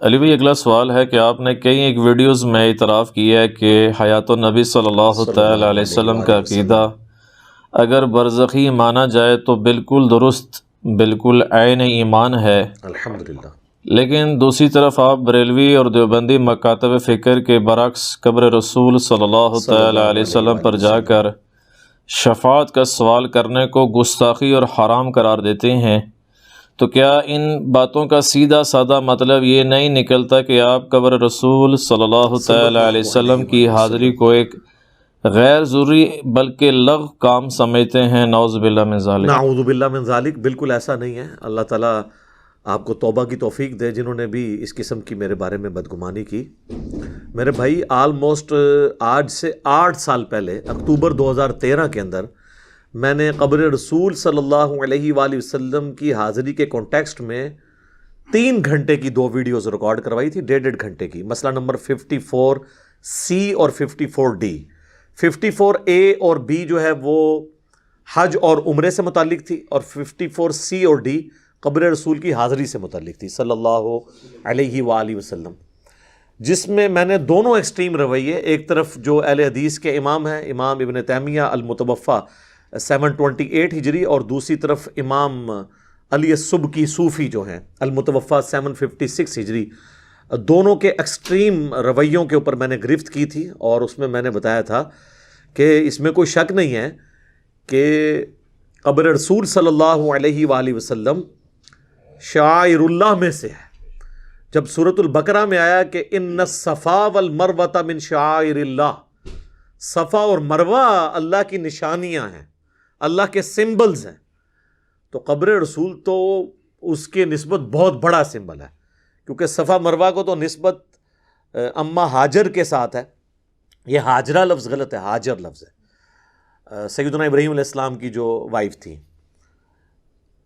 علی بھائی، اگلا سوال ہے کہ آپ نے کئی ایک ویڈیوز میں اعتراف کیا ہے کہ حیات النبی صلی اللہ تعالی علیہ وسلم کا عقیدہ اگر برزخی مانا جائے تو بالکل درست، بالکل عین ایمان ہے، الحمدللہ۔ لیکن دوسری طرف آپ بریلوی اور دیوبندی مکاتب فکر کے برعکس قبر رسول صلی اللہ تعالی علیہ وسلم پر جا کر شفاعت کا سوال کرنے کو گستاخی اور حرام قرار دیتے ہیں، تو کیا ان باتوں کا سیدھا سادہ مطلب یہ نہیں نکلتا کہ آپ قبر رسول صلی اللہ تعالی علیہ وسلم کی حاضری کو ایک غیر ضروری بلکہ لغو کام سمجھتے ہیں؟ نعوذ باللہ من ذالک۔ نعوذ باللہ من ذالک، بالکل ایسا نہیں ہے۔ اللہ تعالیٰ آپ کو توبہ کی توفیق دے جنہوں نے بھی اس قسم کی میرے بارے میں بدگمانی کی۔ میرے بھائی، آلموسٹ آج سے 8 سال پہلے اکتوبر 2013 کے اندر میں نے قبر رسول صلی اللہ علیہ وآلہ وسلم کی حاضری کے کانٹیکسٹ میں 3 گھنٹے کی 2 ویڈیوز ریکارڈ کروائی تھی، 1.5 گھنٹے کی۔ مسئلہ نمبر 54C اور 54D۔ 54A اور B جو ہے وہ حج اور عمرے سے متعلق تھی، اور 54C اور D قبر رسول کی حاضری سے متعلق تھی صلی اللہ علیہ وآلہ وسلم، جس میں میں نے دونوں ایکسٹریم رویے، ایک طرف جو اہل حدیث کے امام ہیں، امام ابن تیمیہ المتوفیٰ 728 ہجری، اور دوسری طرف امام علی السبکی صوفی جو ہیں المتوفیٰ 756 ہجری، دونوں کے ایکسٹریم رویوں کے اوپر میں نے گرفت کی تھی، اور اس میں میں نے بتایا تھا کہ اس میں کوئی شک نہیں ہے کہ قبر رسول صلی اللہ علیہ وآلہ وسلم شعائر اللہ میں سے ہے۔ جب سورۃ البقرہ میں آیا کہ ان الصفا والمروہ من شعائر اللہ، صفا اور مروہ اللہ کی نشانیاں ہیں، اللہ کے سمبلز ہیں، تو قبر رسول تو اس کے نسبت بہت بڑا سمبل ہے، کیونکہ صفا مروہ کو تو نسبت اماں ہاجر کے ساتھ ہے۔ یہ ہاجرہ لفظ غلط ہے، ہاجر لفظ ہے، سیدنا ابراہیم علیہ السلام کی جو وائف تھی،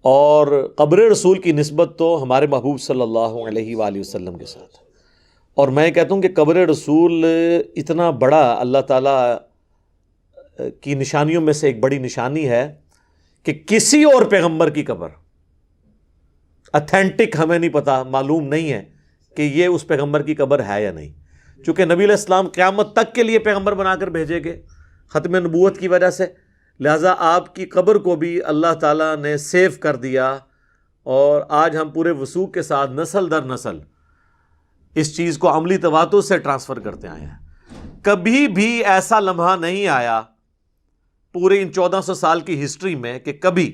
اور قبر رسول کی نسبت تو ہمارے محبوب صلی اللہ علیہ وآلہ وسلم کے ساتھ۔ اور میں کہتا ہوں کہ قبر رسول اتنا بڑا اللہ تعالیٰ کی نشانیوں میں سے ایک بڑی نشانی ہے کہ کسی اور پیغمبر کی قبر اتھینٹک ہمیں نہیں پتا، معلوم نہیں ہے کہ یہ اس پیغمبر کی قبر ہے یا نہیں، چونکہ نبی علیہ السلام قیامت تک کے لیے پیغمبر بنا کر بھیجے گئے ختم نبوت کی وجہ سے، لہٰذا آپ کی قبر کو بھی اللہ تعالیٰ نے سیو کر دیا، اور آج ہم پورے وثوق کے ساتھ نسل در نسل اس چیز کو عملی تواتر سے ٹرانسفر کرتے آئے ہیں۔ کبھی بھی ایسا لمحہ نہیں آیا پورے ان 1400 سال کی ہسٹری میں کہ کبھی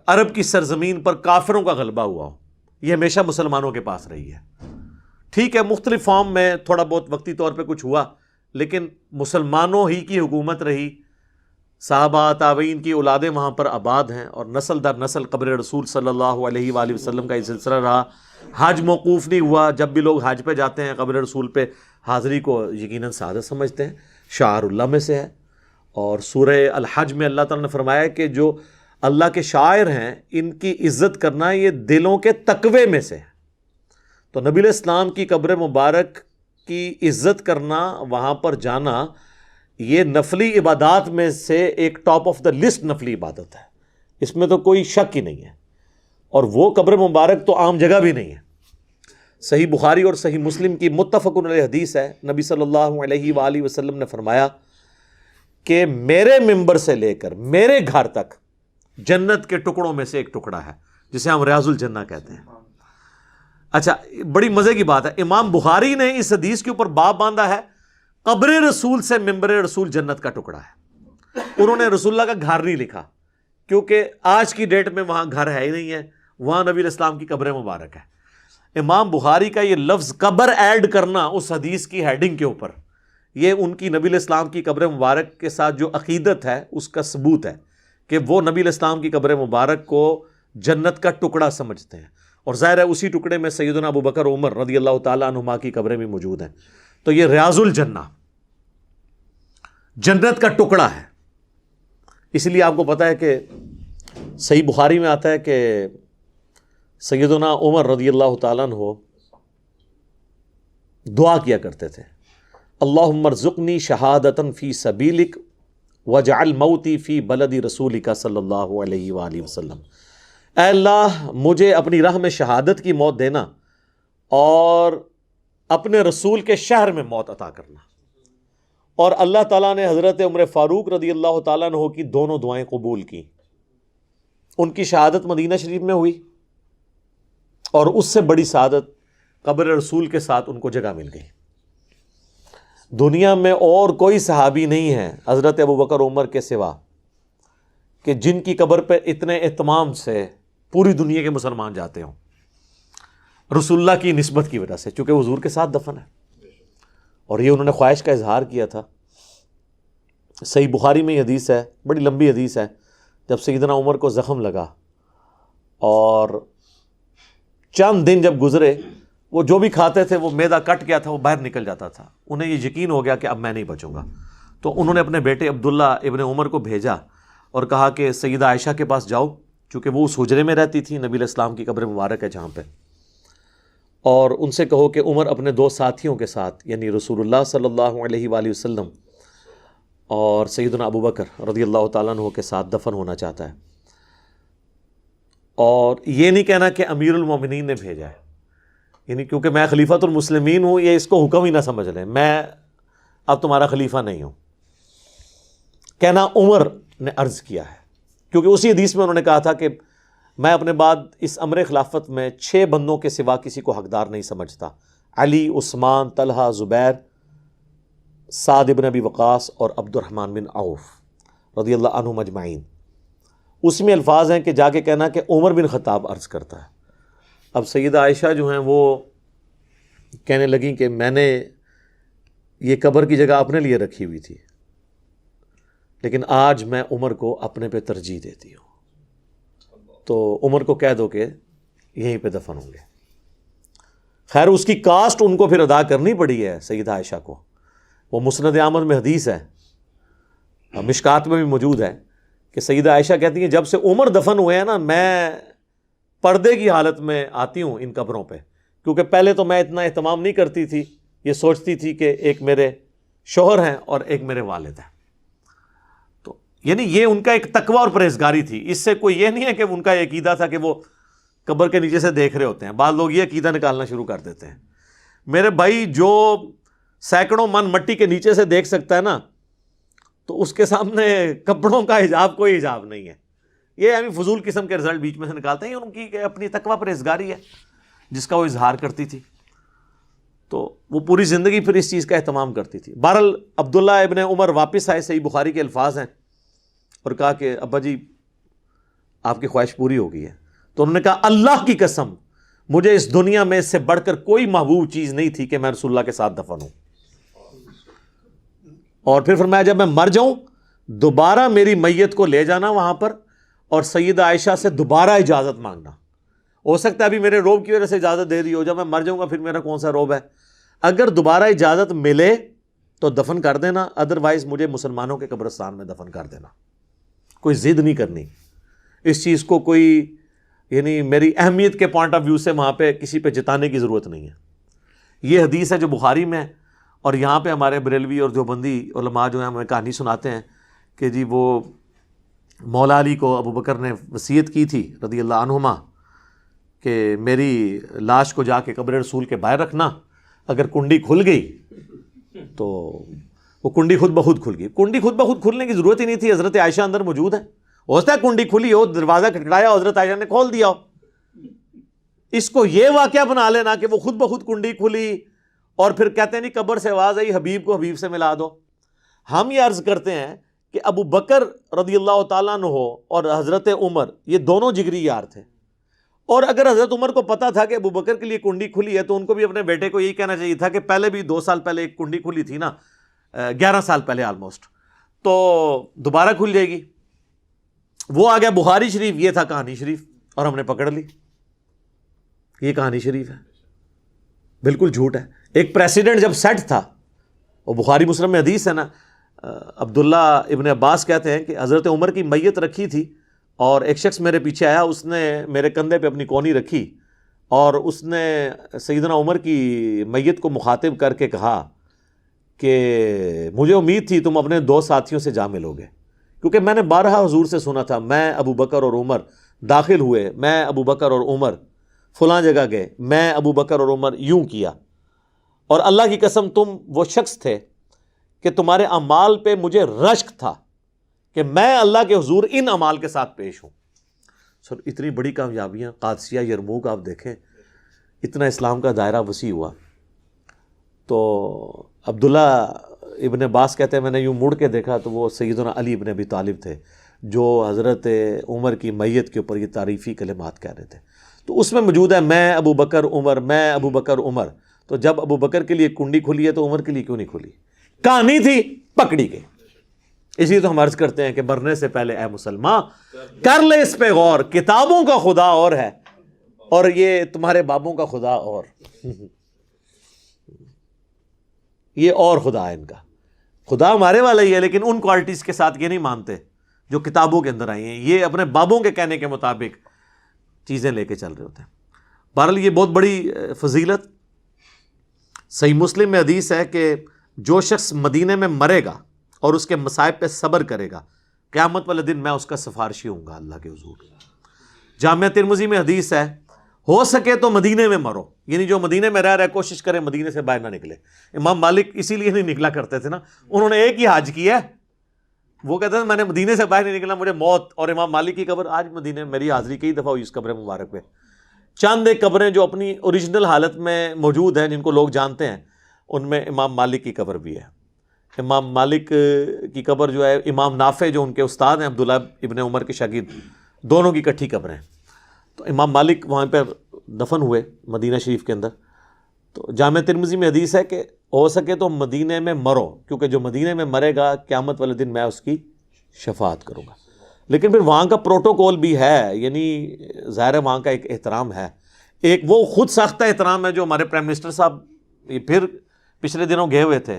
عرب کی سرزمین پر کافروں کا غلبہ ہوا ہو۔ یہ ہمیشہ مسلمانوں کے پاس رہی ہے۔ ٹھیک ہے، مختلف فارم میں تھوڑا بہت وقتی طور پہ کچھ ہوا، لیکن مسلمانوں ہی کی حکومت رہی، صحابہ تابعین کی اولادیں وہاں پر آباد ہیں، اور نسل در نسل قبر رسول صلی اللہ علیہ وآلہ وسلم کا یہ سلسلہ رہا۔ حج موقوف نہیں ہوا، جب بھی لوگ حج پہ جاتے ہیں قبر رسول پہ حاضری کو یقیناً سعادت سمجھتے ہیں، شعائر اللہ میں سے ہے۔ اور سورہ الحج میں اللہ تعالیٰ نے فرمایا کہ جو اللہ کے شاعر ہیں ان کی عزت کرنا یہ دلوں کے تقوی میں سے ہے، تو نبی علیہ السلام کی قبر مبارک کی عزت کرنا، وہاں پر جانا، یہ نفلی عبادات میں سے ایک ٹاپ آف دا لسٹ نفلی عبادت ہے، اس میں تو کوئی شک ہی نہیں ہے۔ اور وہ قبر مبارک تو عام جگہ بھی نہیں ہے۔ صحیح بخاری اور صحیح مسلم کی متفق علیہ حدیث ہے، نبی صلی اللہ علیہ وآلہ وسلم نے فرمایا کہ میرے ممبر سے لے کر میرے گھر تک جنت کے ٹکڑوں میں سے ایک ٹکڑا ہے، جسے ہم ریاض الجنہ کہتے ہیں۔ اچھا، بڑی مزے کی بات ہے، امام بخاری نے اس حدیث کے اوپر باب باندھا ہے، قبر رسول سے ممبر رسول جنت کا ٹکڑا ہے۔ انہوں نے رسول اللہ کا گھر نہیں لکھا، کیونکہ آج کی ڈیٹ میں وہاں گھر ہے ہی نہیں ہے، وہاں نبی علیہ السلام کی قبر مبارک ہے۔ امام بخاری کا یہ لفظ قبر ایڈ کرنا اس حدیث کی ہیڈنگ کے اوپر، یہ ان کی نبی علیہ السلام کی قبر مبارک کے ساتھ جو عقیدت ہے اس کا ثبوت ہے کہ وہ نبی علیہ السلام کی قبر مبارک کو جنت کا ٹکڑا سمجھتے ہیں، اور ظاہر ہے اسی ٹکڑے میں سیدنا ابو بکر عمر رضی اللہ تعالیٰ عنہما کی قبریں بھی موجود ہیں۔ تو یہ ریاض الجنہ جنت کا ٹکڑا ہے۔ اس لیے آپ کو پتہ ہے کہ صحیح بخاری میں آتا ہے کہ سیدنا عمر رضی اللہ تعالیٰ عنہ دعا کیا کرتے تھے، اللہم ارزقنی شہادتاً فی سبیلک وجعل موتی فی بلد رسولک صلی اللہ علیہ وآلہ وسلم۔ اے اللہ، مجھے اپنی راہ میں شہادت کی موت دینا، اور اپنے رسول کے شہر میں موت عطا کرنا. اور اللہ تعالیٰ نے حضرت عمر فاروق رضی اللہ تعالیٰ عنہ کی دونوں دعائیں قبول کی. ان کی شہادت مدینہ شریف میں ہوئی اور اس سے بڑی سعادت قبر رسول کے ساتھ ان کو جگہ مل گئی. دنیا میں اور کوئی صحابی نہیں ہے حضرت ابوبکر عمر کے سوا کہ جن کی قبر پہ اتنے اہتمام سے پوری دنیا کے مسلمان جاتے ہوں، رسول اللہ کی نسبت کی وجہ سے، چونکہ حضور کے ساتھ دفن ہے. اور یہ انہوں نے خواہش کا اظہار کیا تھا. صحیح بخاری میں یہ حدیث ہے، بڑی لمبی حدیث ہے. جب سیدنا عمر کو زخم لگا اور چند دن جب گزرے، وہ جو بھی کھاتے تھے وہ معدہ کٹ گیا تھا، وہ باہر نکل جاتا تھا. انہیں یہ یقین ہو گیا کہ اب میں نہیں بچوں گا. تو انہوں نے اپنے بیٹے عبداللہ ابن عمر کو بھیجا اور کہا کہ سیدہ عائشہ کے پاس جاؤ، چونکہ وہ اس حجرے میں رہتی تھی، نبی علیہ السلام کی قبر مبارک ہے جہاں پہ، اور ان سے کہو کہ عمر اپنے دو ساتھیوں کے ساتھ، یعنی رسول اللہ صلی اللہ علیہ وآلہ وسلم اور سیدنا ابوبکر رضی اللہ تعالیٰ عنہ کے ساتھ دفن ہونا چاہتا ہے. اور یہ نہیں کہنا کہ امیر المومنین نے بھیجا ہے، یعنی کیونکہ میں خلیفۃ المسلمین ہوں، یہ اس کو حکم ہی نہ سمجھ لیں، میں اب تمہارا خلیفہ نہیں ہوں. کہنا عمر نے عرض کیا ہے، کیونکہ اسی حدیث میں انہوں نے کہا تھا کہ میں اپنے بعد اس امر خلافت میں 6 بندوں کے سوا کسی کو حقدار نہیں سمجھتا: علی، عثمان، طلحہ، زبیر، سعد بن ابی وقاص اور عبد الرحمن بن عوف رضی اللہ عنہم اجمعین. اس میں الفاظ ہیں کہ جا کے کہنا کہ عمر بن خطاب عرض کرتا ہے. اب سیدہ عائشہ جو ہیں وہ کہنے لگیں کہ میں نے یہ قبر کی جگہ اپنے لیے رکھی ہوئی تھی، لیکن آج میں عمر کو اپنے پہ ترجیح دیتی ہوں، تو عمر کو کہہ دو کہ یہیں پہ دفن ہوں گے. خیر اس کی کاسٹ ان کو پھر ادا کرنی پڑی ہے سیدہ عائشہ کو. وہ مسند احمد میں حدیث ہے، مشکات میں بھی موجود ہے کہ سیدہ عائشہ کہتی ہیں جب سے عمر دفن ہوئے ہیں نا، میں پردے کی حالت میں آتی ہوں ان قبروں پہ، کیونکہ پہلے تو میں اتنا اہتمام نہیں کرتی تھی، یہ سوچتی تھی کہ ایک میرے شوہر ہیں اور ایک میرے والد ہیں. تو یعنی یہ ان کا ایک تقوی اور پرہیزگاری تھی. اس سے کوئی یہ نہیں ہے کہ ان کا یہ عقیدہ تھا کہ وہ قبر کے نیچے سے دیکھ رہے ہوتے ہیں. بعض لوگ یہ عقیدہ نکالنا شروع کر دیتے ہیں. میرے بھائی جو سینکڑوں من مٹی کے نیچے سے دیکھ سکتا ہے نا، تو اس کے سامنے کپڑوں کا حجاب کوئی حجاب نہیں ہے. یہ ہمیں فضول قسم کے رزلٹ بیچ میں سے نکالتے ہیں. ان کی اپنی تقوی پرہیزگاری ہے جس کا وہ اظہار کرتی تھی، تو وہ پوری زندگی پھر اس چیز کا اہتمام کرتی تھی. بہرحال عبداللہ ابن عمر واپس آئے، صحیح بخاری کے الفاظ ہیں، اور کہا کہ ابا جی آپ کی خواہش پوری ہو گئی ہے. تو انہوں نے کہا اللہ کی قسم مجھے اس دنیا میں اس سے بڑھ کر کوئی محبوب چیز نہیں تھی کہ میں رسول اللہ کے ساتھ دفن ہوں. اور پھر فرمایا جب میں مر جاؤں دوبارہ میری میت کو لے جانا وہاں پر، اور سیدہ عائشہ سے دوبارہ اجازت مانگنا. ہو سکتا ہے ابھی میرے روب کی وجہ سے اجازت دے دی ہو، جب میں مر جاؤں گا پھر میرا کون سا روب ہے. اگر دوبارہ اجازت ملے تو دفن کر دینا، ادروائز مجھے مسلمانوں کے قبرستان میں دفن کر دینا. کوئی ضد نہیں کرنی اس چیز کو، کوئی یعنی میری اہمیت کے پوائنٹ آف ویو سے وہاں پہ کسی پہ جتانے کی ضرورت نہیں ہے. یہ حدیث ہے جو بخاری میں ہے. اور یہاں پہ ہمارے بریلوی اور دیوبندی علماء جو ہیں ہمیں کہانی سناتے ہیں کہ جی وہ مولا علی کو ابو بکر نے وصیت کی تھی رضی اللہ عنہما کہ میری لاش کو جا کے قبر رسول کے باہر رکھنا، اگر کنڈی کھل گئی تو وہ کنڈی خود بخود کھل گئی. کنڈی خود بخود کھلنے کی ضرورت ہی نہیں تھی، حضرت عائشہ اندر موجود ہے. ہو سکتا ہے کنڈی کھلی ہو، دروازہ کھٹکھٹایا، حضرت عائشہ نے کھول دیا ہو. اس کو یہ واقعہ بنا لینا کہ وہ خود بخود کنڈی کھلی اور پھر کہتے ہیں نہیں قبر سے آواز آئی حبیب کو حبیب سے ملا دو. ہم یہ عرض کرتے ہیں کہ ابو بکر رضی اللہ تعالیٰ عنہ اور حضرت عمر یہ دونوں جگری یار تھے. اور اگر حضرت عمر کو پتا تھا کہ ابو بکر کے لیے کنڈی کھلی ہے تو ان کو بھی اپنے بیٹے کو یہی کہنا چاہیے تھا کہ پہلے بھی 2 سال پہلے ایک کنڈی کھلی تھی نا، 11 سال پہلے آلموسٹ، تو دوبارہ کھل جائے گی. وہ آ گیا بخاری شریف، یہ تھا کہانی شریف، اور ہم نے پکڑ لی یہ کہانی شریف ہے. بالکل جھوٹ ہے. ایک پریسیڈنٹ جب سیٹ تھا، وہ بخاری مسلم میں حدیث ہے نا، عبداللہ ابن عباس کہتے ہیں کہ حضرت عمر کی میت رکھی تھی اور ایک شخص میرے پیچھے آیا، اس نے میرے کندھے پہ اپنی کونی رکھی اور اس نے سیدنا عمر کی میت کو مخاطب کر کے کہا کہ مجھے امید تھی تم اپنے 2 ساتھیوں سے جا ملو گے، کیونکہ میں نے بارہا حضور سے سنا تھا میں ابو بکر اور عمر داخل ہوئے، میں ابو بکر اور عمر فلاں جگہ گئے، میں ابو بکر اور عمر یوں کیا، اور اللہ کی قسم تم وہ شخص تھے کہ تمہارے اعمال پہ مجھے رشک تھا کہ میں اللہ کے حضور ان اعمال کے ساتھ پیش ہوں۔ سر اتنی بڑی کامیابیاں، قادسیہ، یرموک آپ دیکھیں، اتنا اسلام کا دائرہ وسیع ہوا۔ تو عبداللہ ابن عباس کہتے ہیں میں نے یوں مڑ کے دیکھا تو وہ سیدنا علی ابن ابی طالب تھے جو حضرت عمر کی میت کے اوپر یہ تعریفی کلمات کہہ رہے تھے۔ تو اس میں موجود ہے میں ابو بکر عمر، میں ابو بکر عمر۔ تو جب ابو بکر کے لیے کنڈی کھلی ہے تو عمر کے لیے کیوں نہیں کھلی؟ کہانی تھی، پکڑی گئی۔ اسی لیے تو ہم عرض کرتے ہیں کہ مرنے سے پہلے اے مسلمان کر لے اس پہ غور، کتابوں کا خدا اور ہے اور یہ تمہارے بابوں کا خدا اور یہ اور خدا ہے، ان کا خدا ہمارے والا ہی ہے، لیکن ان کوالٹیز کے ساتھ یہ نہیں مانتے جو کتابوں کے اندر آئی ہیں، یہ اپنے بابوں کے کہنے کے مطابق چیزیں لے کے چل رہے ہوتے ہیں۔ بہرحال یہ بہت بڑی فضیلت۔ صحیح مسلم میں حدیث ہے کہ جو شخص مدینے میں مرے گا اور اس کے مصائب پہ صبر کرے گا، قیامت والے دن میں اس کا سفارشی ہوں گا اللہ کے حضور۔ جامعہ ترمذی میں حدیث ہے ہو سکے تو مدینے میں مرو، یعنی جو مدینے میں رہ رہے کوشش کرے مدینے سے باہر نہ نکلے۔ امام مالک اسی لیے نہیں نکلا کرتے تھے نا، انہوں نے ایک ہی حج کیا ہے، وہ کہتے ہیں میں نے مدینے سے باہر نہیں نکلا مجھے موت۔ اور امام مالک کی قبر آج مدینے میں میری حاضری کئی دفعہ ہوئی اس قبر مبارک پہ۔ چند ایک قبریں جو اپنی اوریجنل حالت میں موجود ہیں جن کو لوگ جانتے ہیں، ان میں امام مالک کی قبر بھی ہے۔ امام مالک کی قبر جو ہے امام نافع جو ان کے استاد ہیں عبداللہ ابن عمر کے شاگرد، دونوں کی کٹھی قبریں۔ تو امام مالک وہاں پہ دفن ہوئے مدینہ شریف کے اندر۔ تو جامعہ ترمذی میں حدیث ہے کہ ہو سکے تو مدینے میں مرو، کیونکہ جو مدینے میں مرے گا قیامت والے دن میں اس کی شفاعت کروں گا۔ لیکن پھر وہاں کا پروٹوکول بھی ہے، یعنی ظاہر ہے وہاں کا ایک احترام ہے، ایک وہ خود ساختہ احترام ہے جو ہمارے پرائم منسٹر صاحب پھر پچھلے دنوں گئے ہوئے تھے،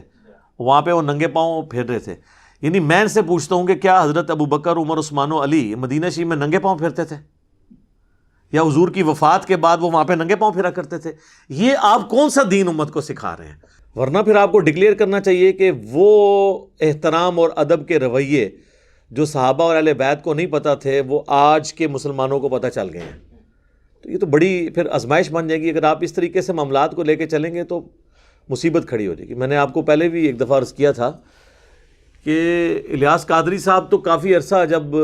وہاں پہ وہ ننگے پاؤں پھر رہے تھے۔ یعنی میں ان سے پوچھتا ہوں کہ کیا حضرت ابو بکر، عمر، عثمان و علی مدینہ شریف میں ننگے پاؤں پھرتے تھے؟ یا حضور کی وفات کے بعد وہ وہاں پہ ننگے پاؤں پھرا کرتے تھے؟ یہ آپ کون سا دین امت کو سکھا رہے ہیں؟ ورنہ پھر آپ کو ڈکلیئر کرنا چاہیے کہ وہ احترام اور ادب کے رویے جو صحابہ اور اہل بیت کو نہیں پتہ تھے وہ آج کے مسلمانوں کو پتہ چل گئے ہیں۔ تو یہ تو بڑی پھر آزمائش بن جائے گی۔ اگر آپ اس طریقے سے معاملات کو لے کے چلیں گے تو مصیبت کھڑی ہو جائے گی۔ میں نے آپ کو پہلے بھی ایک دفعہ عرض کیا تھا کہ الیاس قادری صاحب تو کافی عرصہ جب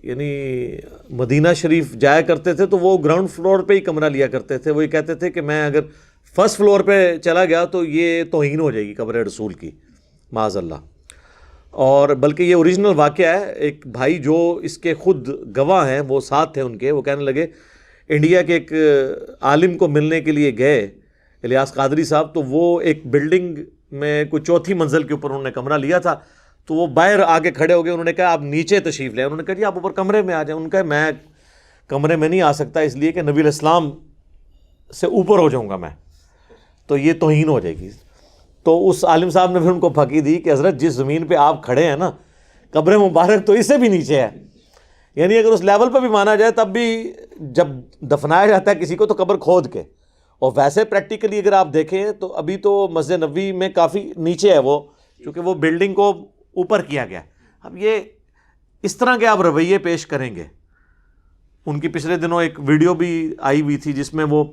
یعنی مدینہ شریف جایا کرتے تھے تو وہ گراؤنڈ فلور پہ ہی کمرہ لیا کرتے تھے۔ وہ یہ کہتے تھے کہ میں اگر فرسٹ فلور پہ چلا گیا تو یہ توہین ہو جائے گی قبر رسول کی، معاذ اللہ۔ اور بلکہ یہ اوریجنل واقعہ ہے، ایک بھائی جو اس کے خود گواہ ہیں، وہ ساتھ تھے ان کے، وہ کہنے لگے انڈیا کے ایک عالم کو ملنے کے لیے گئے الیاس قادری صاحب، تو وہ ایک بلڈنگ میں کوئی چوتھی منزل کے اوپر انہوں نے کمرہ لیا تھا، تو وہ باہر آگے کھڑے ہو گئے، انہوں نے کہا آپ نیچے تشریف لیں۔ انہوں نے کہا جی آپ اوپر کمرے میں آ جائیں۔ ان کا میں کمرے میں نہیں آ سکتا اس لیے کہ نبی علیہ السلام سے اوپر ہو جاؤں گا میں، تو یہ توہین ہو جائے گی۔ تو اس عالم صاحب نے پھر ان کو پھکی دی کہ حضرت جس زمین پہ آپ کھڑے ہیں نا، قبر مبارک تو اس سے بھی نیچے ہے، یعنی اگر اس لیول پہ بھی مانا جائے تب بھی جب دفنایا جاتا ہے کسی کو تو قبر کھود کے، اور ویسے پریکٹیکلی اگر آپ دیکھیں تو ابھی تو مسجد نبوی میں کافی نیچے ہے وہ، چونکہ وہ بلڈنگ کو اوپر کیا گیا۔ اب یہ اس طرح کے آپ رویے پیش کریں گے۔ ان کی پچھلے دنوں ایک ویڈیو بھی آئی ہوئی تھی جس میں وہ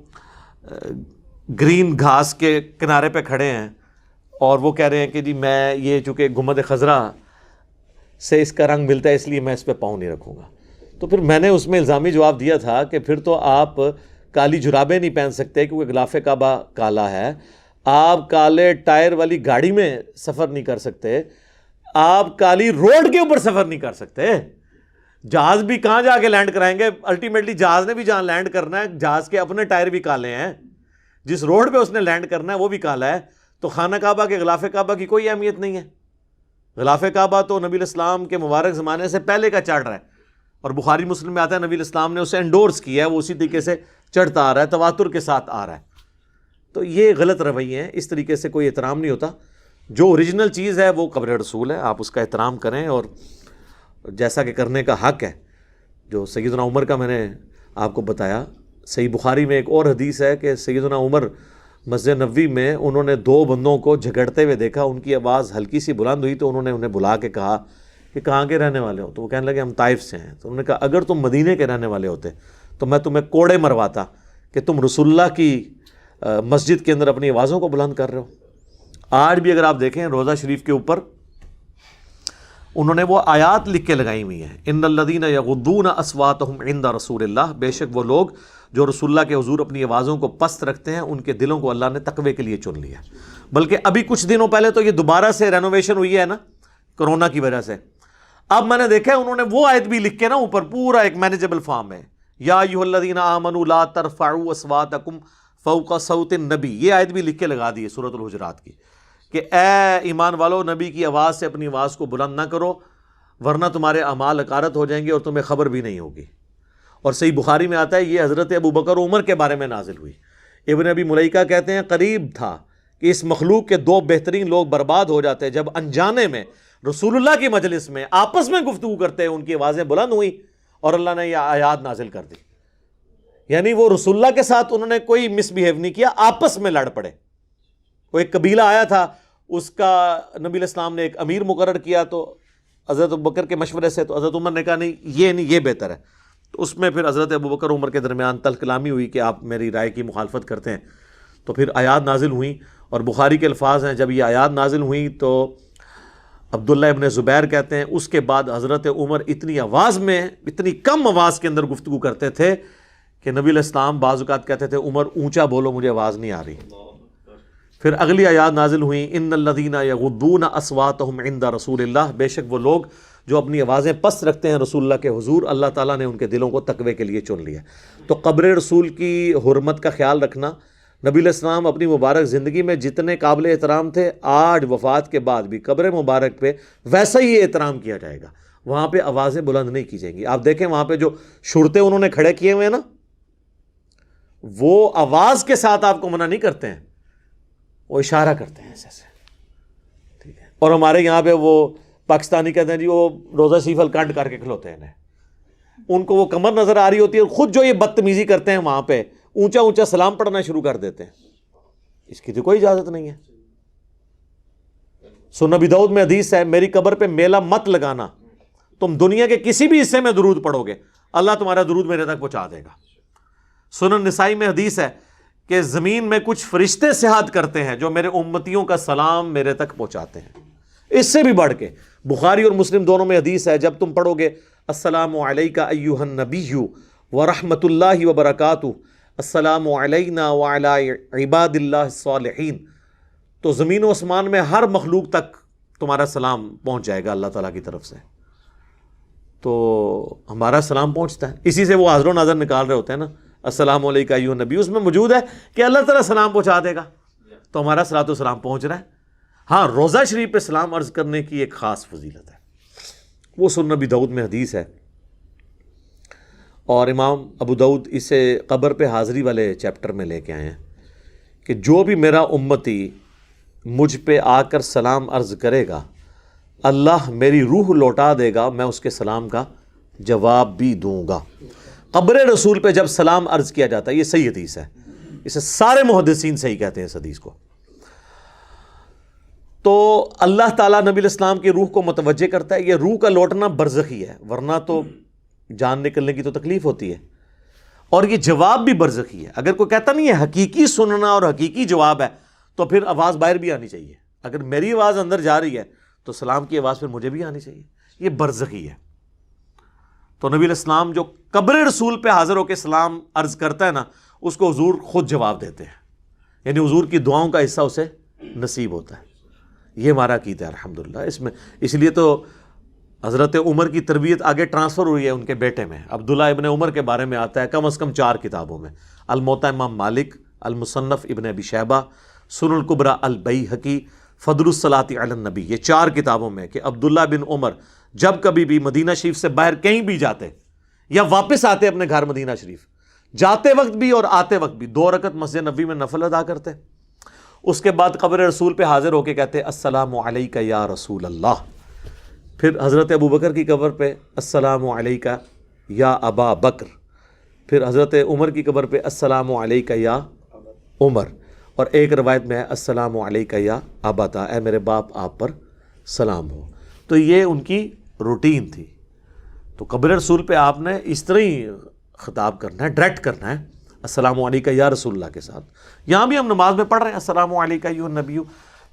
گرین گھاس کے کنارے پہ کھڑے ہیں اور وہ کہہ رہے ہیں کہ جی میں یہ چونکہ گنبد خضرا سے اس کا رنگ ملتا ہے اس لیے میں اس پہ پاؤں نہیں رکھوں گا۔ تو پھر میں نے اس میں الزامی جواب دیا تھا کہ پھر تو آپ کالی جرابیں نہیں پہن سکتے کیونکہ غلاف کعبہ کالا ہے، آپ کالے ٹائر والی گاڑی میں سفر نہیں کر سکتے، آپ کالی روڈ کے اوپر سفر نہیں کر سکتے، جہاز بھی کہاں جا کے لینڈ کرائیں گے؟ الٹیمیٹلی جہاز نے بھی جہاں لینڈ کرنا ہے جہاز کے اپنے ٹائر بھی کالے ہیں، جس روڈ پہ اس نے لینڈ کرنا ہے وہ بھی کالا ہے۔ تو خانہ کعبہ کے غلاف کعبہ کی کوئی اہمیت نہیں ہے۔ غلاف کعبہ تو نبی علیہ السلام کے مبارک زمانے سے پہلے کا چڑھ رہا ہے، اور بخاری مسلم میں آتا ہے نبی علیہ السلام نے اسے انڈورس کیا ہے، وہ اسی طریقے سے چڑھتا آ رہا ہے، تواتر کے ساتھ آ رہا ہے۔ تو یہ غلط رویے ہیں، اس طریقے سے کوئی احترام نہیں ہوتا۔ جو اوریجنل چیز ہے وہ قبر رسول ہے، آپ اس کا احترام کریں، اور جیسا کہ کرنے کا حق ہے۔ جو سیدنا عمر کا میں نے آپ کو بتایا، صحیح بخاری میں ایک اور حدیث ہے کہ سیدنا عمر مسجد نبوی میں انہوں نے دو بندوں کو جھگڑتے ہوئے دیکھا، ان کی آواز ہلکی سی بلند ہوئی تو انہوں نے انہیں بلا کے کہا کہ کہاں کے رہنے والے ہو؟ تو وہ کہنے لگے ہم طائف سے ہیں۔ تو انہوں نے کہا اگر تم مدینے کے رہنے والے ہوتے تو میں تمہیں کوڑے مرواتا کہ تم رسول اللہ کی مسجد کے اندر اپنی آوازوں کو بلند کر رہے ہو۔ آج بھی اگر آپ دیکھیں روضہ شریف کے اوپر انہوں نے وہ آیات لکھ کے لگائی ہوئی ہیں، ان الذین یغضون اصواتهم عند رسول اللہ، بے شک وہ لوگ جو رسول اللہ کے حضور اپنی آوازوں کو پست رکھتے ہیں ان کے دلوں کو اللہ نے تقوی کے لیے چن لیا۔ بلکہ ابھی کچھ دنوں پہلے تو یہ دوبارہ سے رینوویشن ہوئی ہے نا کرونا کی وجہ سے، اب میں نے دیکھا ہے انہوں نے وہ آیت بھی لکھ کے نا اوپر پورا ایک مینیجبل فارم ہے، یا ایھا الذین آمنوا لا ترفعوا اصواتکم فوق صوت النبی، یہ آیت بھی لکھ کے لگا دی ہے سورۃ الحجرات کی کہ اے ایمان والو نبی کی آواز سے اپنی آواز کو بلند نہ کرو ورنہ تمہارے اعمال اکارت ہو جائیں گے اور تمہیں خبر بھی نہیں ہوگی۔ اور صحیح بخاری میں آتا ہے یہ حضرت ابو بکر عمر کے بارے میں نازل ہوئی۔ ابن ابی ملیکہ کہتے ہیں قریب تھا کہ اس مخلوق کے دو بہترین لوگ برباد ہو جاتے جب انجانے میں رسول اللہ کی مجلس میں آپس میں گفتگو کرتے ان کی آوازیں بلند ہوئیں اور اللہ نے یہ آیات نازل کر دی۔ یعنی وہ رسول اللہ کے ساتھ انہوں نے کوئی مس بیہیو نہیں کیا، آپس میں لڑ پڑے۔ وہ ایک قبیلہ آیا تھا، اس کا نبی علیہ السلام نے ایک امیر مقرر کیا تو حضرت ابوبکر کے مشورے سے، تو حضرت عمر نے کہا نہیں یہ بہتر ہے، تو اس میں پھر حضرت ابوبکر عمر کے درمیان تلخ کلامی ہوئی کہ آپ میری رائے کی مخالفت کرتے ہیں، تو پھر آیات نازل ہوئیں۔ اور بخاری کے الفاظ ہیں جب یہ آیات نازل ہوئیں تو عبداللہ ابن زبیر کہتے ہیں اس کے بعد حضرت عمر اتنی کم آواز کے اندر گفتگو کرتے تھے کہ نبی علیہ السلام بعض اوقات کہتے تھے عمر اونچا بولو مجھے آواز نہیں آ رہی۔ پھر اگلی آیات نازل ہوئیں ان الذین یغضون اصواتهم عند رسول اللہ، بے شک وہ لوگ جو اپنی آوازیں پست رکھتے ہیں رسول اللہ کے حضور، اللہ تعالیٰ نے ان کے دلوں کو تقوی کے لیے چن لیا۔ تو قبر رسول کی حرمت کا خیال رکھنا، نبی علیہ السلام اپنی مبارک زندگی میں جتنے قابل احترام تھے آج وفات کے بعد بھی قبر مبارک پہ ویسا ہی احترام کیا جائے گا، وہاں پہ آوازیں بلند نہیں کی جائیں گی۔ آپ دیکھیں وہاں پہ جو شرطے انہوں نے کھڑے کیے ہوئے ہیں نا، وہ آواز کے ساتھ آپ کو منع نہیں کرتے ہیں، وہ اشارہ کرتے ہیں ایسے ایسے، ٹھیک ہے۔ اور ہمارے یہاں پہ وہ پاکستانی کہتے ہیں جی وہ روزہ شریف الکنڈ کر کے کھلوتے ہیں، ان کو وہ کمر نظر آ رہی ہوتی ہے، خود جو یہ بدتمیزی کرتے ہیں وہاں پہ اونچا اونچا سلام پڑھنا شروع کر دیتے ہیں، اس کی تو کوئی اجازت نہیں ہے۔ سنن ابی داؤد میں حدیث ہے میری قبر پہ میلہ مت لگانا، تم دنیا کے کسی بھی حصے میں درود پڑھو گے اللہ تمہارا درود میرے تک پہنچا دے گا۔ سنن نسائی میں حدیث ہے کہ زمین میں کچھ فرشتے سیاحت کرتے ہیں جو میرے امتیوں کا سلام میرے تک پہنچاتے ہیں۔ اس سے بھی بڑھ کے بخاری اور مسلم دونوں میں حدیث ہے جب تم پڑھو گے السلام علیکہ ایھا النبی ورحمۃ اللہ وبرکاتہ، السلام علینا وعلی عباد اللہ الصالحین، تو زمین و آسمان میں ہر مخلوق تک تمہارا سلام پہنچ جائے گا اللہ تعالیٰ کی طرف سے۔ تو ہمارا سلام پہنچتا ہے، اسی سے وہ حاضر و ناظر نکال رہے ہوتے ہیں نا، السلام علیکہ ایھا النبی، اس میں موجود ہے کہ اللہ تعالیٰ سلام پہنچا دے گا، تو ہمارا صلاۃ و سلام پہنچ رہا ہے۔ ہاں روزہ شریف پہ سلام عرض کرنے کی ایک خاص فضیلت ہے، وہ سنن ابی داؤد میں حدیث ہے، اور امام ابو داؤد اسے قبر پہ حاضری والے چیپٹر میں لے کے آئے ہیں کہ جو بھی میرا امتی مجھ پہ آ کر سلام عرض کرے گا اللہ میری روح لوٹا دے گا، میں اس کے سلام کا جواب بھی دوں گا۔ قبر رسول پہ جب سلام عرض کیا جاتا ہے، یہ صحیح حدیث ہے، اسے سارے محدثین صحیح کہتے ہیں اس حدیث کو، تو اللہ تعالیٰ نبی علیہ السلام کی روح کو متوجہ کرتا ہے۔ یہ روح کا لوٹنا برزخی ہے، ورنہ تو جان نکلنے کی تو تکلیف ہوتی ہے، اور یہ جواب بھی برزخی ہے۔ اگر کوئی کہتا نہیں ہے حقیقی سننا اور حقیقی جواب ہے تو پھر آواز باہر بھی آنی چاہیے، اگر میری آواز اندر جا رہی ہے تو سلام کی آواز پھر مجھے بھی آنی چاہیے، یہ برزخی ہے۔ تو نبی علیہ السلام جو قبر رسول پہ حاضر ہو کے سلام عرض کرتا ہے نا، اس کو حضور خود جواب دیتے ہیں، یعنی حضور کی دعاؤں کا حصہ اسے نصیب ہوتا ہے۔ یہ ہمارا عقیدہ ہے الحمدللہ۔ اس میں اس لیے تو حضرت عمر کی تربیت آگے ٹرانسفر ہوئی ہے ان کے بیٹے میں، عبداللہ ابن عمر کے بارے میں آتا ہے کم از کم 4 کتابوں میں، الموطا امام مالک، المصنف ابن ابی شیبہ، سنن الکبریٰ البیہقی، فضل الصلاۃ علی النبی، یہ 4 کتابوں میں کہ عبداللہ بن عمر جب کبھی بھی مدینہ شریف سے باہر کہیں بھی جاتے یا واپس آتے اپنے گھر مدینہ شریف، جاتے وقت بھی اور آتے وقت بھی 2 رکعت مسجد نبوی میں نفل ادا کرتے، اس کے بعد قبر رسول پہ حاضر ہو کے کہتے السلام علیکہ یا رسول اللہ، پھر حضرت ابو بکر کی قبر پہ السلام علیکہ یا ابا بکر، پھر حضرت عمر کی قبر پہ السلام علیکہ یا عمر، اور ایک روایت میں ہے السلام علیکہ یا ابتا، اے میرے باپ آپ پر سلام ہو۔ تو یہ ان کی روٹین تھی۔ تو قبر رسول پہ آپ نے اس طرح ہی خطاب کرنا ہے، ڈائریکٹ کرنا ہے السلام علیکہ یا رسول اللہ کے ساتھ. یہاں بھی ہم نماز میں پڑھ رہے ہیں السلام علیکہ ایھا النبی.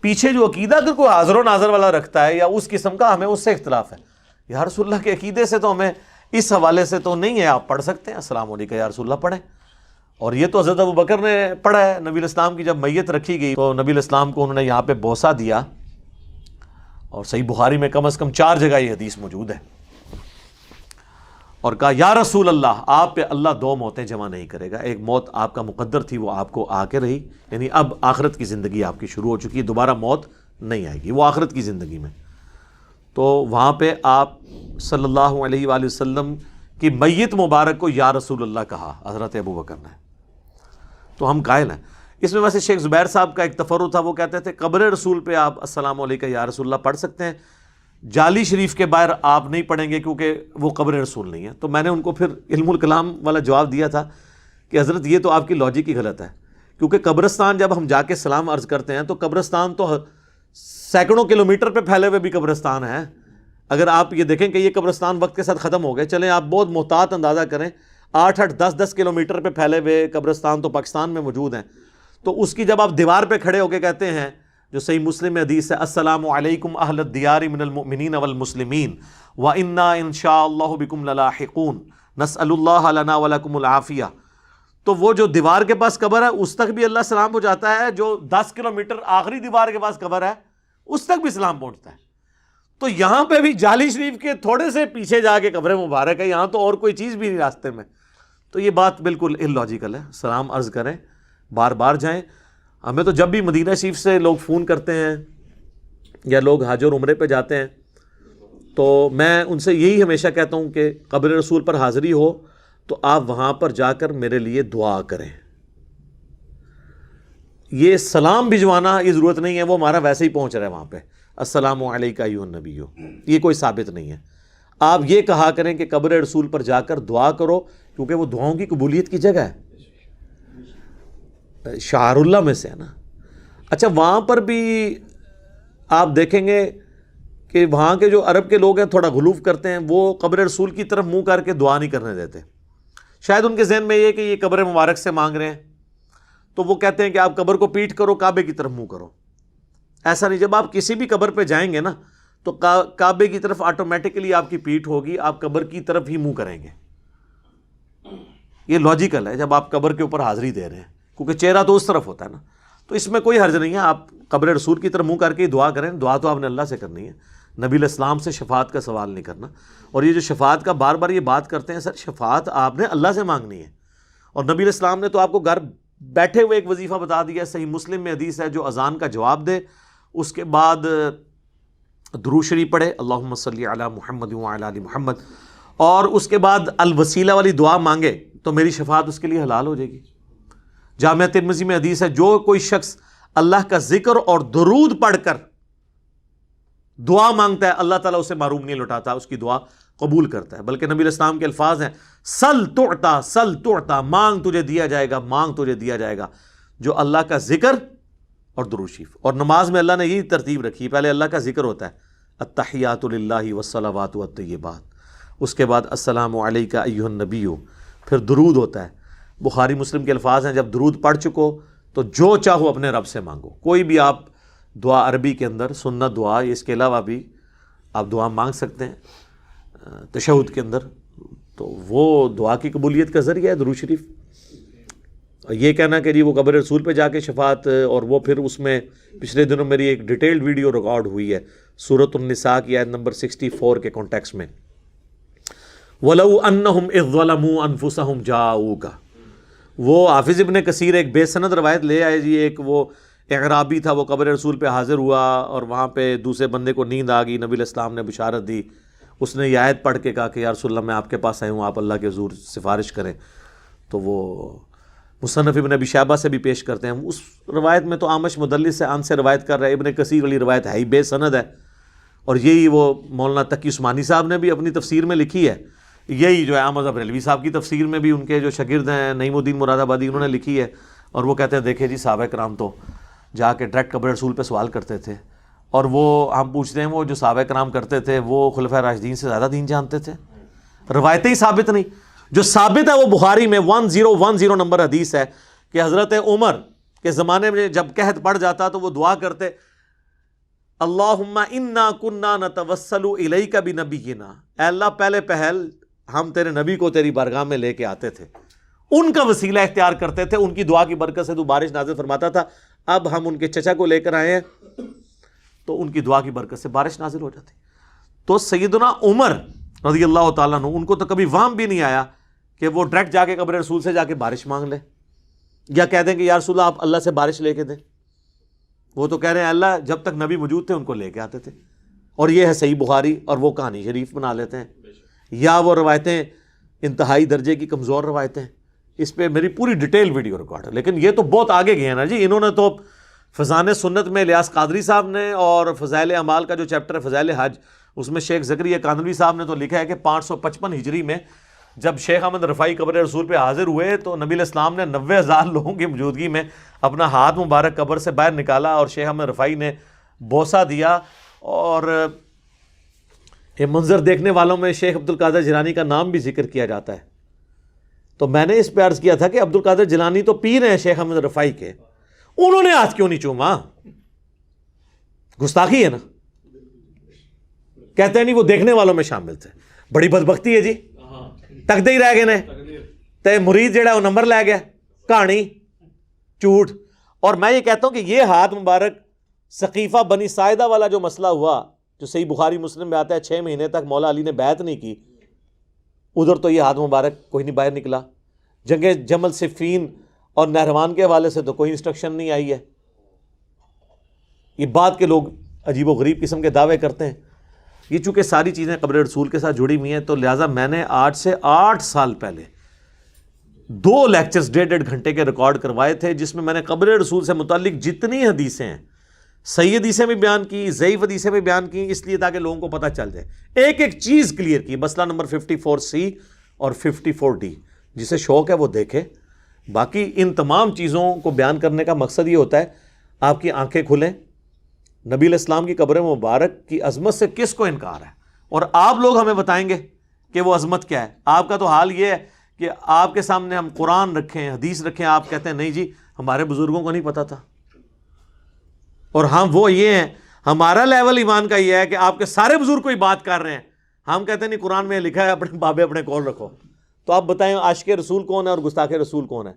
پیچھے جو عقیدہ اگر کوئی حاضر و ناظر والا رکھتا ہے یا اس قسم کا، ہمیں اس سے اختلاف ہے. یا رسول اللہ کے عقیدے سے تو ہمیں اس حوالے سے تو نہیں ہے. آپ پڑھ سکتے ہیں السلام علیکہ یا رسول اللہ پڑھیں. اور یہ تو حضرت ابوبکر نے پڑھا ہے. نبی الاسلام کی جب میت رکھی گئی تو نبی الاسلام کو انہوں نے یہاں پہ بوسہ دیا، اور صحیح بخاری میں کم از کم 4 جگہ یہ حدیث موجود ہے، اور کہا یا رسول اللہ آپ پہ اللہ 2 موتیں جمع نہیں کرے گا. ایک موت آپ کا مقدر تھی، وہ آپ کو آ کے رہی، یعنی اب آخرت کی زندگی آپ کی شروع ہو چکی ہے، دوبارہ موت نہیں آئے گی، وہ آخرت کی زندگی میں. تو وہاں پہ آپ صلی اللہ علیہ وآلہ وسلم کی میت مبارک کو یا رسول اللہ کہا حضرت ابوبکر نے. تو ہم قائل ہیں اس میں. ویسے شیخ زبیر صاحب کا ایک تفرع تھا، وہ کہتے تھے قبر رسول پہ آپ السلام علیکہ یا رسول اللہ پڑھ سکتے ہیں، جعلی شریف کے باہر آپ نہیں پڑھیں گے کیونکہ وہ قبر رسول نہیں ہے. تو میں نے ان کو پھر علم الکلام والا جواب دیا تھا کہ حضرت یہ تو آپ کی لاجک ہی غلط ہے، کیونکہ قبرستان جب ہم جا کے سلام عرض کرتے ہیں تو قبرستان تو سینکڑوں کلومیٹر پہ پھیلے ہوئے بھی قبرستان ہیں. اگر آپ یہ دیکھیں کہ یہ قبرستان وقت کے ساتھ ختم ہو گئے، چلیں آپ بہت محتاط اندازہ کریں، 8-8 10-10 کلومیٹر پہ پھیلے ہوئے قبرستان تو پاکستان میں موجود ہیں. تو اس کی جب آپ دیوار پہ کھڑے ہو کے کہتے ہیں، جو صحیح مسلم میں حدیث ہے السلام علیکم اہل الدیار من المؤمنین والمسلمین وَإِنَّا إِن شَاءَ اللَّهُ بِكُمْ لَلَاحِقُونَ نَسْأَلُ اللَّهَ لَنَا وَلَكُمُ الْعَافِيَةَ. تو وہ جو دیوار کے پاس قبر ہے اس تک بھی اللہ سلام ہو جاتا ہے، جو 10 کلومیٹر آخری دیوار کے پاس قبر ہے اس تک بھی سلام پہنچتا ہے. تو یہاں پہ بھی جعلی شریف کے تھوڑے سے پیچھے جا کے قبر مبارک ہے، یہاں تو اور کوئی چیز بھی نہیں راستے میں. تو یہ بات بالکل اللاجیکل ہے. سلام عرض کریں، بار بار جائیں. ہمیں تو جب بھی مدینہ شریف سے لوگ فون کرتے ہیں یا لوگ حج اور عمرے پہ جاتے ہیں تو میں ان سے یہی ہمیشہ کہتا ہوں کہ قبر رسول پر حاضری ہو تو آپ وہاں پر جا کر میرے لیے دعا کریں. یہ سلام بھجوانا یہ ضرورت نہیں ہے، وہ ہمارا ویسے ہی پہنچ رہا ہے وہاں پہ السلام علیکہ ایھا النبی. یہ کوئی ثابت نہیں ہے. آپ یہ کہا کریں کہ قبر رسول پر جا کر دعا کرو، کیونکہ وہ دعاؤں کی قبولیت کی جگہ ہے، شعار اللہ میں سے ہے نا. اچھا وہاں پر بھی آپ دیکھیں گے کہ وہاں کے جو عرب کے لوگ ہیں تھوڑا غلوف کرتے ہیں، وہ قبر رسول کی طرف منہ کر کے دعا نہیں کرنے دیتے. شاید ان کے ذہن میں یہ کہ یہ قبر مبارک سے مانگ رہے ہیں، تو وہ کہتے ہیں کہ آپ قبر کو پیٹ کرو، کعبے کی طرف منہ کرو. ایسا نہیں. جب آپ کسی بھی قبر پہ جائیں گے نا تو کعبے کی طرف آٹومیٹکلی آپ کی پیٹھ ہوگی، آپ قبر کی طرف ہی منہ کریں گے. یہ لاجیکل ہے جب آپ قبر کے اوپر حاضری دے رہے ہیں، کیونکہ چہرہ تو اس طرف ہوتا ہے نا. تو اس میں کوئی حرج نہیں ہے، آپ قبر رسول کی طرف منہ کر کے دعا کریں. دعا تو آپ نے اللہ سے کرنی ہے، نبی الاسلام سے شفاعت کا سوال نہیں کرنا. اور یہ جو شفاعت کا بار بار یہ بات کرتے ہیں، سر شفاعت آپ نے اللہ سے مانگنی ہے. اور نبی الاسلام نے تو آپ کو گھر بیٹھے ہوئے ایک وظیفہ بتا دیا ہے. صحیح مسلم میں حدیث ہے، جو اذان کا جواب دے اس کے بعد درود شریف پڑھے اللہم صلی علی محمد وعلی آل محمد، اور اس کے بعد الوسیلہ والی دعا مانگے تو میری شفاعت اس کے لیے حلال ہو جائے گی. جامعہ ترمذی میں حدیث ہے، جو کوئی شخص اللہ کا ذکر اور درود پڑھ کر دعا مانگتا ہے اللہ تعالیٰ اسے محروم نہیں لوٹاتا، اس کی دعا قبول کرتا ہے. بلکہ نبی الاسلام کے الفاظ ہیں سل تعطا سل تعطا، مانگ تجھے دیا جائے گا، مانگ تجھے دیا جائے گا. جو اللہ کا ذکر اور درود شریف. اور نماز میں اللہ نے یہی ترتیب رکھی، پہلے اللہ کا ذکر ہوتا ہے التحیات للہ والصلوات والطیبات، اس کے بعد السلام علیکہ ایھا النبی، پھر درود ہوتا ہے. بخاری مسلم کے الفاظ ہیں جب درود پڑھ چکو تو جو چاہو اپنے رب سے مانگو. کوئی بھی آپ دعا عربی کے اندر سنت دعا، اس کے علاوہ بھی آپ دعا مانگ سکتے ہیں تشہد کے اندر، تو وہ دعا کی قبولیت کا ذریعہ ہے درود شریف. یہ کہنا کہ جی وہ قبر رسول پہ جا کے شفاعت، اور وہ پھر اس میں پچھلے دنوں میری ایک ڈیٹیلڈ ویڈیو ریکارڈ ہوئی ہے سورۃ النساء کی آیت نمبر 64 کے کانٹیکس میں، وَلَوْ أَنَّهُمْ إِذْ ظَلَمُوا أَنفُسَهُمْ جَاءُوكَ. وہ حافظ ابن کثیر ایک بے سند روایت لے آئے جی. ایک وہ اعرابی تھا، وہ قبر رسول پہ حاضر ہوا اور وہاں پہ دوسرے بندے کو نیند آ گئی. نبی علیہ السلام نے بشارت دی. اس نے یہ آیت پڑھ کے کہا کہ یا رسول اللہ میں آپ کے پاس آیا ہوں، آپ اللہ کے حضور سفارش کریں. تو وہ مصنف ابن ابی شیبہ سے بھی پیش کرتے ہیں. اس روایت میں تو عامش مدلس سے ان سے روایت کر رہا ہے. ابن کثیر والی روایت ہے ہی بے سند ہے، اور یہی وہ مولانا تقی عثمانی صاحب نے بھی اپنی تفسیر میں لکھی ہے. یہی جو ہے احمد بریلوی صاحب کی تفسیر میں بھی ان کے جو شاگرد ہیں نعیم الدین مراد آبادی، انہوں نے لکھی ہے. اور وہ کہتے ہیں دیکھیں جی صحابہ کرام تو جا کے ڈائریکٹ قبر رسول پہ سوال کرتے تھے، اور وہ ہم پوچھتے ہیں وہ جو صحابہ کرام کرتے تھے وہ خلفائے راشدین سے زیادہ دین جانتے تھے. روایتیں ہی ثابت نہیں. جو ثابت ہے وہ بخاری میں 1010 نمبر حدیث ہے کہ حضرت عمر کے زمانے میں جب قحط پڑ جاتا تو وہ دعا کرتے اللہم انا کنا نتوسل الیک بنبینا، اے اللہ پہلے پہل ہم تیرے نبی کو تیری بارگاہ میں لے کے آتے تھے، ان کا وسیلہ اختیار کرتے تھے، ان کی دعا کی برکت سے تو بارش نازل فرماتا تھا، اب ہم ان کے چچا کو لے کر آئے ہیں تو ان کی دعا کی برکت سے بارش نازل ہو جاتی۔ تو سیدنا عمر رضی اللہ تعالیٰ عنہ ان کو تو کبھی وہم بھی نہیں آیا کہ وہ ڈائریکٹ جا کے قبر رسول سے جا کے بارش مانگ لے یا کہہ دیں کہ یا رسول اللہ آپ اللہ سے بارش لے کے دیں۔ وہ تو کہہ رہے ہیں اللہ جب تک نبی موجود تھے ان کو لے کے آتے تھے، اور یہ ہے صحیح بخاری، اور وہ کہانی شریف بنا لیتے ہیں، یا وہ روایتیں انتہائی درجے کی کمزور روایتیں، اس پہ میری پوری ڈیٹیل ویڈیو ریکارڈ ہے۔ لیکن یہ تو بہت آگے گئے ہیں نا جی، انہوں نے تو فضان سنت میں الیاس قادری صاحب نے، اور فضائل اعمال کا جو چیپٹر ہے فضائل حج، اس میں شیخ زکریا کانوی صاحب نے تو لکھا ہے کہ 555 ہجری میں جب شیخ احمد رفاعی قبر رسول پہ حاضر ہوئے تو نبی علیہ السلام نے 90,000 لوگوں کی موجودگی میں اپنا ہاتھ مبارک قبر سے باہر نکالا اور شیخ احمد رفاعی نے بوسہ دیا، اور یہ منظر دیکھنے والوں میں شیخ عبد القادر جیلانی کا نام بھی ذکر کیا جاتا ہے۔ تو میں نے اس پہ عرض کیا تھا کہ عبد القادر جیلانی تو پیر ہیں شیخ احمد رفاعی کے، انہوں نے ہاتھ کیوں نہیں چوما؟ گستاخی ہے نا، کہتے ہیں نہیں وہ دیکھنے والوں میں شامل تھے، بڑی بدبختی ہے جی، تکدے ہی رہ گئے نے تے مرید جڑا وہ نمبر لے گیا، کہانی جھوٹ۔ اور میں یہ کہتا ہوں کہ یہ ہاتھ مبارک سقیفہ بنی ساعدہ والا جو مسئلہ ہوا، جو صحیح بخاری مسلم میں آتا ہے 6 مہینے تک مولا علی نے بیعت نہیں کی، ادھر تو یہ ہاتھ مبارک کوئی نہیں باہر نکلا۔ جنگ جمل صفین اور نہروان کے حوالے سے تو کوئی انسٹرکشن نہیں آئی ہے۔ یہ بات کے لوگ عجیب و غریب قسم کے دعوے کرتے ہیں۔ یہ چونکہ ساری چیزیں قبر رسول کے ساتھ جڑی ہوئی ہیں، تو لہٰذا میں نے آج سے 8 سال پہلے 2 لیکچرز 1.5 گھنٹے کے ریکارڈ کروائے تھے، جس میں نے قبر رسول سے متعلق جتنی حدیثیں ہیں، صحیح حدیثیں بھی بیان کی، ضعیف حدیثیں بھی بیان کی، اس لیے تاکہ لوگوں کو پتہ چل جائے، ایک ایک چیز کلیئر کی۔ مسئلہ نمبر 54C اور 54D، جسے شوق ہے وہ دیکھے۔ باقی ان تمام چیزوں کو بیان کرنے کا مقصد یہ ہوتا ہے آپ کی آنکھیں کھلیں، نبی علیہ السلام کی قبر مبارک کی عظمت سے کس کو انکار ہے، اور آپ لوگ ہمیں بتائیں گے کہ وہ عظمت کیا ہے۔ آپ کا تو حال یہ ہے کہ آپ کے سامنے ہم قرآن رکھیں، حدیث رکھیں، آپ کہتے ہیں نہیں جی ہمارے بزرگوں کو نہیں پتا تھا، اور ہم وہ یہ ہیں، ہمارا لیول ایمان کا یہ ہے کہ آپ کے سارے بزرگ کوئی بات کر رہے ہیں، ہم کہتے ہیں نہیں قرآن میں لکھا ہے اپنے بابے اپنے کول رکھو۔ تو آپ بتائیں عاشق رسول کون ہے اور گستاخ رسول کون ہے؟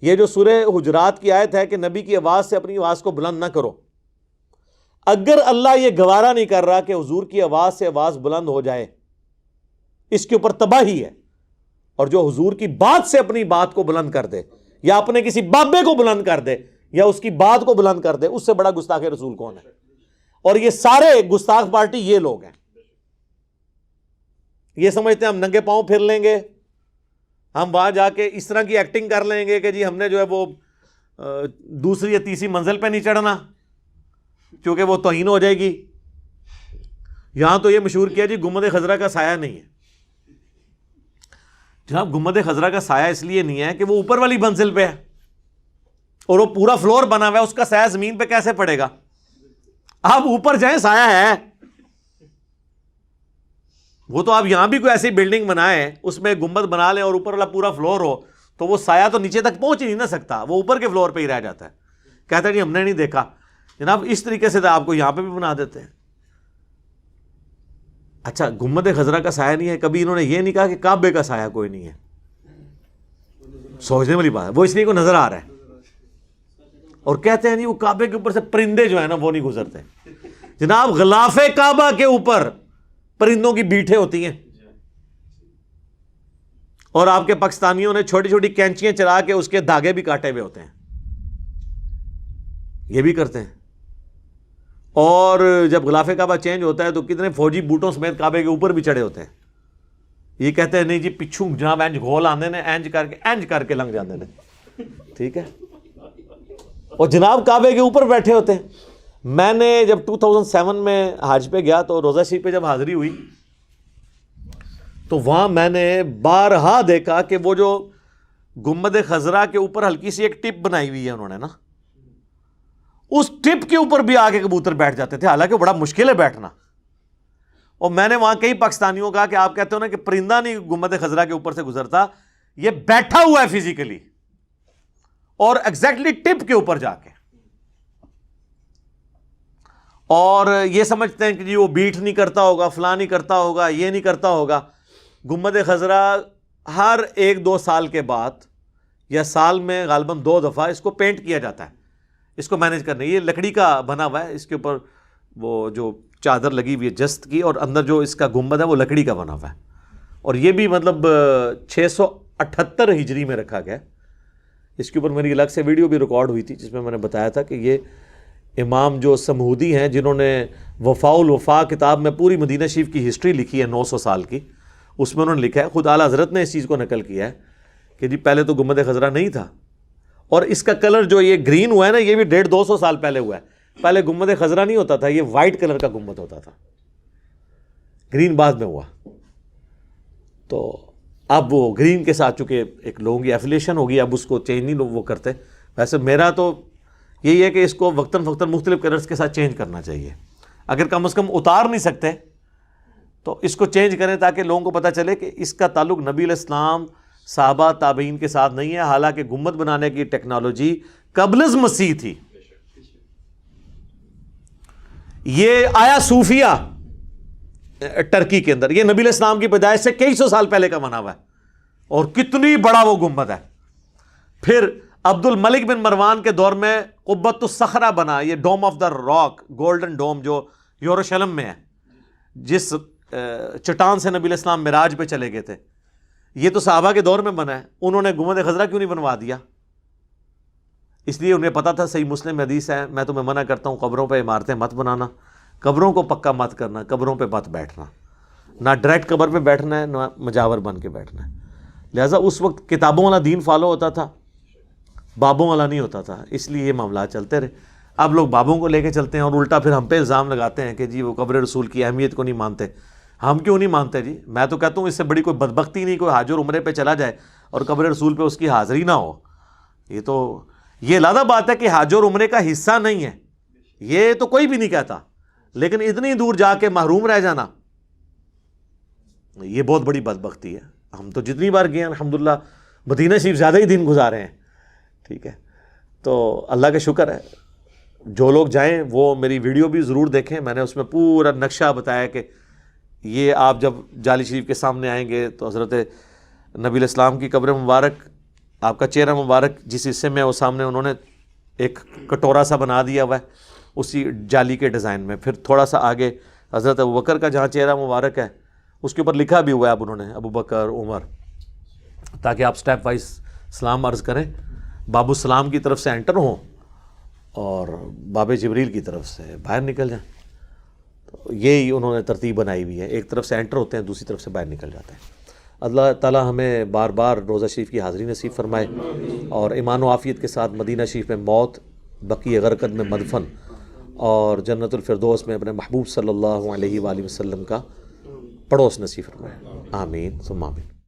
یہ جو سورہ حجرات کی آیت ہے کہ نبی کی آواز سے اپنی آواز کو بلند نہ کرو، اگر اللہ یہ گوارا نہیں کر رہا کہ حضور کی آواز سے آواز بلند ہو جائے، اس کے اوپر تباہی ہے۔ اور جو حضور کی بات سے اپنی بات کو بلند کر دے، یا اپنے کسی بابے کو بلند کر دے، یا اس کی بات کو بلند کر دے، اس سے بڑا گستاخ رسول کون ہے؟ اور یہ سارے گستاخ پارٹی یہ لوگ ہیں۔ یہ سمجھتے ہیں ہم ننگے پاؤں پھر لیں گے، ہم وہاں جا کے اس طرح کی ایکٹنگ کر لیں گے کہ جی ہم نے جو ہے وہ دوسری یا تیسری منزل پہ نہیں چڑھنا کیونکہ وہ توہین ہو جائے گی۔ یہاں تو یہ مشہور کیا جی گنبد خضرا کا سایہ نہیں ہے۔ جناب گنبد خضرا کا سایہ اس لیے نہیں ہے کہ وہ اوپر والی منزل پہ ہے اور وہ پورا فلور بنا ہوا ہے، اس کا سایہ زمین پہ کیسے پڑے گا؟ آپ اوپر جائیں سایہ ہے۔ وہ تو آپ یہاں بھی کوئی ایسی بلڈنگ بنائیں، اس میں گنبد بنا لیں اور اوپر والا پورا فلور ہو، تو وہ سایہ تو نیچے تک پہنچ ہی نہیں نہ سکتا، وہ اوپر کے فلور پہ ہی رہ جاتا ہے۔ کہتا ہے جی ہم نے نہیں دیکھا۔ جناب اس طریقے سے تو آپ کو یہاں پہ بھی بنا دیتے ہیں۔ اچھا گنبد خضرا کا سایہ نہیں ہے، کبھی انہوں نے یہ نہیں کہا کہ کعبے کا سایہ کوئی نہیں ہے؟ سوچنے والی بات ہے، وہ اس لیے کو نظر آ رہا ہے، اور کہتے ہیں جی وہ کعبے کے اوپر سے پرندے جو ہیں نا وہ نہیں گزرتے۔ جناب غلاف کعبہ کے اوپر پرندوں کی بیٹھیں ہوتی ہیں، اور آپ کے پاکستانیوں نے چھوٹی چھوٹی کینچیاں چلا کے اس کے دھاگے بھی کاٹے ہوئے ہوتے ہیں، یہ بھی کرتے ہیں۔ اور جب غلاف کعبہ چینج ہوتا ہے تو کتنے فوجی بوٹوں سمیت کعبے کے اوپر بھی چڑھے ہوتے ہیں۔ یہ کہتے ہیں نہیں جی پچھوں جناب اینج گھول آندے نے، اینج کر کے لنگ جاندے نے، ٹھیک ہے، اور جناب کعبے کے اوپر بیٹھے ہوتے ہیں۔ میں نے جب 2007 میں حج پہ گیا تو روزہ شریف پہ جب حاضری ہوئی تو وہاں میں نے بارہا دیکھا کہ وہ جو گنبد خضرا کے اوپر ہلکی سی ایک ٹپ بنائی ہوئی ہے انہوں نے نا، اس ٹپ کے اوپر بھی آ کے کبوتر بیٹھ جاتے تھے، حالانکہ بڑا مشکل ہے بیٹھنا۔ اور میں نے وہاں کئی پاکستانیوں کو کہا کہ آپ کہتے ہو نا کہ پرندہ نہیں گنبد خضرا کے اوپر سے گزرتا، یہ بیٹھا ہوا ہے فزیکلی اور ایگزیکٹلی ٹپ کے اوپر جا کے، اور یہ سمجھتے ہیں کہ جی وہ بیٹ نہیں کرتا ہوگا، فلاں نہیں کرتا ہوگا، یہ نہیں کرتا ہوگا۔ گنبد خضرا ہر 1-2 سال کے بعد یا سال میں غالباً 2 دفعہ اس کو پینٹ کیا جاتا ہے، اس کو مینیج کرنے۔ یہ لکڑی کا بنا ہوا ہے، اس کے اوپر وہ جو چادر لگی ہوئی ہے جست کی، اور اندر جو اس کا گنبد ہے وہ لکڑی کا بنا ہوا ہے، اور یہ بھی مطلب 678 ہجری میں رکھا گیا۔ اس کے اوپر میری الگ سے ویڈیو بھی ریکارڈ ہوئی تھی جس میں نے بتایا تھا کہ یہ امام جو سمہودی ہیں جنہوں نے وفاء الوفا کتاب میں پوری مدینہ شریف کی ہسٹری لکھی ہے 900 سال کی، اس میں انہوں نے لکھا ہے، خود اعلیٰ حضرت نے اس چیز کو نقل کیا ہے کہ جی پہلے تو گنبد خضرا نہیں تھا، اور اس کا کلر جو یہ گرین ہوا ہے نا یہ بھی 150-200 سال پہلے ہوا ہے۔ پہلے گنبد خضرا نہیں ہوتا تھا، یہ وائٹ کلر کا گنبد ہوتا تھا، گرین بعد میں ہوا۔ تو اب وہ گرین کے ساتھ چونکہ ایک لوگوں کی ایفیلیشن ہوگی، اب اس کو چینج نہیں وہ کرتے۔ ویسے میرا تو یہی ہے کہ اس کو وقتاً فوقتاً مختلف کلرز کے ساتھ چینج کرنا چاہیے، اگر کم از کم اتار نہیں سکتے تو اس کو چینج کریں تاکہ لوگوں کو پتہ چلے کہ اس کا تعلق نبی علیہ السلام، صحابہ، تابعین کے ساتھ نہیں ہے، حالانکہ گنبد بنانے کی ٹیکنالوجی قبل از مسیح تھی۔ یہ آیا صوفیہ ٹرکی کے اندر، یہ نبی علیہ السلام کی پیدائش سے کئی سو سال پہلے کا بنا ہوا ہے، اور کتنی بڑا وہ گنبد ہے۔ پھر عبد الملک بن مروان کے دور میں قبۃ الصخرہ بنا، یہ ڈوم آف دا راک، گولڈن ڈوم جو یروشلم میں ہے، جس چٹان سے نبی علیہ السلام معراج پہ چلے گئے تھے، یہ تو صحابہ کے دور میں بنا ہے۔ انہوں نے گنبد خضرا کیوں نہیں بنوا دیا؟ اس لیے انہیں پتا تھا، صحیح مسلم حدیث ہے، میں تمہیں منع کرتا ہوں قبروں پہ عمارتیں مت بنانا، قبروں کو پکا مت کرنا، قبروں پہ مت بیٹھنا، نہ ڈائریکٹ قبر پہ بیٹھنا ہے نہ مجاور بن کے بیٹھنا ہے۔ لہٰذا اس وقت کتابوں والا دین فالو ہوتا تھا، بابوں والا نہیں ہوتا تھا، اس لیے یہ معاملات چلتے رہے۔ اب لوگ بابوں کو لے کے چلتے ہیں اور الٹا پھر ہم پہ الزام لگاتے ہیں کہ جی وہ قبر رسول کی اہمیت کو نہیں مانتے۔ ہم کیوں نہیں مانتے جی؟ میں تو کہتا ہوں اس سے بڑی کوئی بدبختی نہیں کوئی حاج اور عمرے پہ چلا جائے اور قبر رسول پہ اس کی حاضری نہ ہو۔ یہ علیحدہ بات ہے کہ حج اور عمرے کا حصہ نہیں ہے، یہ تو کوئی بھی نہیں کہتا، لیکن اتنی دور جا کے محروم رہ جانا یہ بہت بڑی بدبختی ہے۔ ہم تو جتنی بار گئے ہیں الحمدللہ مدینہ شریف زیادہ ہی دن گزارے ہیں، ٹھیک ہے، تو اللہ کا شکر ہے۔ جو لوگ جائیں وہ میری ویڈیو بھی ضرور دیکھیں، میں نے اس میں پورا نقشہ بتایا کہ یہ آپ جب جالی شریف کے سامنے آئیں گے تو حضرت نبی علیہ السلام کی قبر مبارک، آپ کا چہرہ مبارک جس حصے میں وہ سامنے انہوں نے ایک کٹورا سا بنا دیا ہوا ہے اسی جالی کے ڈیزائن میں، پھر تھوڑا سا آگے حضرت ابوبکر کا جہاں چہرہ مبارک ہے اس کے اوپر لکھا بھی ہوا ہے اب انہوں نے ابوبکر، عمر، تاکہ آپ سٹیپ وائز سلام عرض کریں، باب السلام کی طرف سے انٹر ہوں اور باب جبریل کی طرف سے باہر نکل جائیں۔ تو یہی انہوں نے ترتیب بنائی ہوئی ہے، ایک طرف سے انٹر ہوتے ہیں دوسری طرف سے باہر نکل جاتے ہیں۔ اللہ تعالیٰ ہمیں بار بار روضہ شریف کی حاضری نصیب فرمائے اور ایمان و عافیت کے ساتھ مدینہ شریف میں موت، بقیع غرقد میں مدفن اور جنت الفردوس میں اپنے محبوب صلی اللہ علیہ وآلہ وسلم کا پڑوس نصیب فرمائے۔ آمین ثم آمین۔